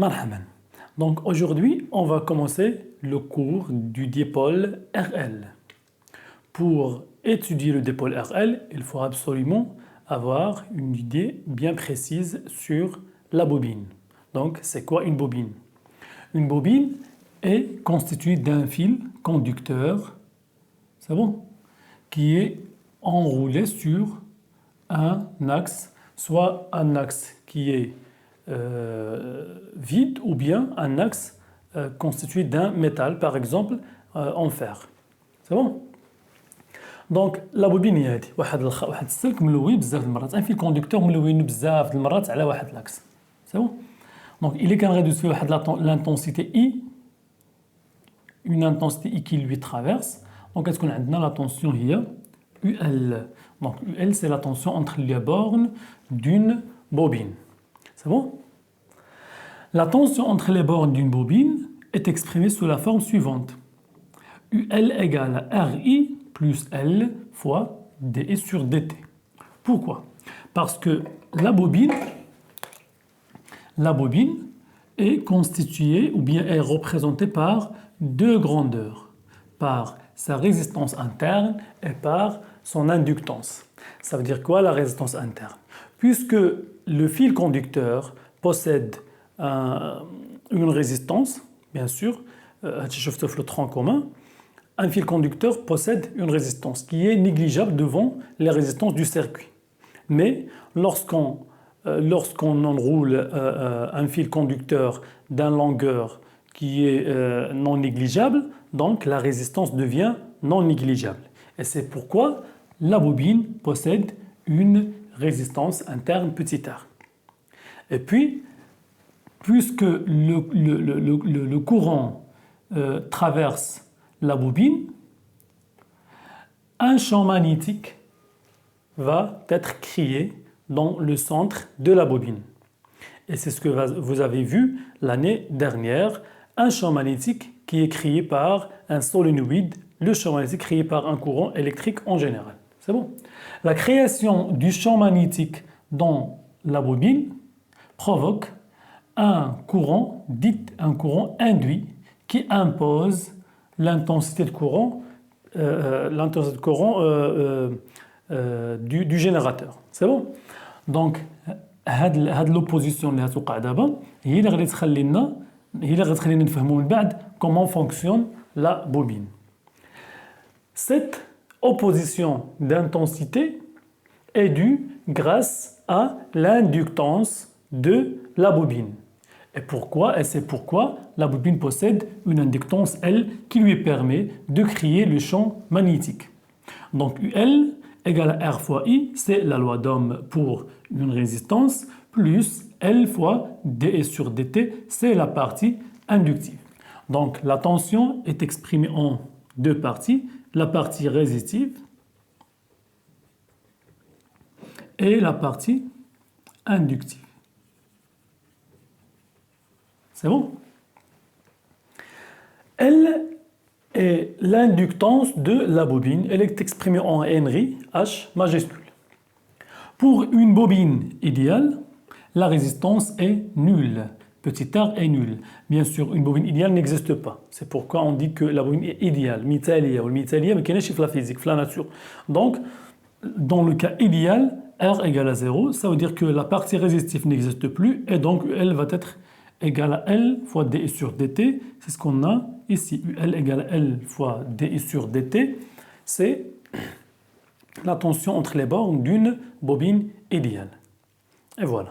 Marhaban. Donc aujourd'hui, on va commencer le cours du dipôle RL. Pour étudier le dipôle RL, il faut absolument avoir une idée bien précise sur la bobine. Donc, c'est quoi une bobine? Une bobine est constituée d'un fil conducteur, c'est bon, qui est enroulé sur un axe, soit un axe qui est vide ou bien un axe constitué d'un métal, par exemple en fer. C'est bon? Donc la bobine هي هذه واحد السلك ملوي بزاف المرات ان فيل كوندكتور ملوينو بزاف المرات على واحد لاكس. C'est bon? Donc il est كنغيدوز فيه واحد l'intensité I, une intensité I qui lui traverse. Donc كتكون عندنا la tension هي UL. Donc UL c'est la tension entre les bornes d'une bobine. C'est bon? La tension entre les bornes d'une bobine est exprimée sous la forme suivante. UL égale RI plus L fois DI sur DT. Pourquoi? Parce que la bobine est constituée ou bien est représentée par deux grandeurs, par sa résistance interne et par son inductance. Ça veut dire quoi la résistance interne? Puisque le fil conducteur possède une résistance, bien sûr, le tronc commun, un fil conducteur possède une résistance qui est négligeable devant les résistances du circuit. Mais lorsqu'on enroule un fil conducteur d'une longueur qui est non négligeable, donc la résistance devient non négligeable. Et c'est pourquoi la bobine possède une résistance interne petit r. Et puis, puisque le courant traverse la bobine, un champ magnétique va être créé dans le centre de la bobine. Et c'est ce que vous avez vu l'année dernière, un champ magnétique qui est créé par un solénoïde, le champ magnétique créé par un courant électrique en général. C'est bon? La création du champ magnétique dans la bobine provoque un courant, dit un courant induit, qui impose l'intensité de courant, du générateur. C'est bon? Donc, هاد l'opposition اللي غتوقع دابا هي اللي غتخلينا نفهموا من بعد comment fonctionne la bobine. Cette opposition d'intensité est due grâce à l'inductance de la bobine. Et c'est pourquoi la bobine possède une inductance L qui lui permet de créer le champ magnétique. Donc UL égale R fois I, c'est la loi d'Ohm pour une résistance, plus L fois dE sur dt, c'est la partie inductive. Donc la tension est exprimée en deux parties, la partie résistive et la partie inductive. C'est bon? L est l'inductance de la bobine. Elle est exprimée en Henry, H majuscule. Pour une bobine idéale, la résistance est nulle. Petit r est nul. Bien sûr, une bobine idéale n'existe pas. C'est pourquoi on dit que la bobine est idéale. Mithalia ou mithalia, mais qui n'est pas la physique, la nature. Donc, dans le cas idéal, R égale à 0, ça veut dire que la partie résistive n'existe plus et donc elle va être égale à L fois dI sur dt, c'est ce qu'on a ici. UL égale à L fois dI sur dt, c'est la tension entre les bornes d'une bobine idéale. Et voilà.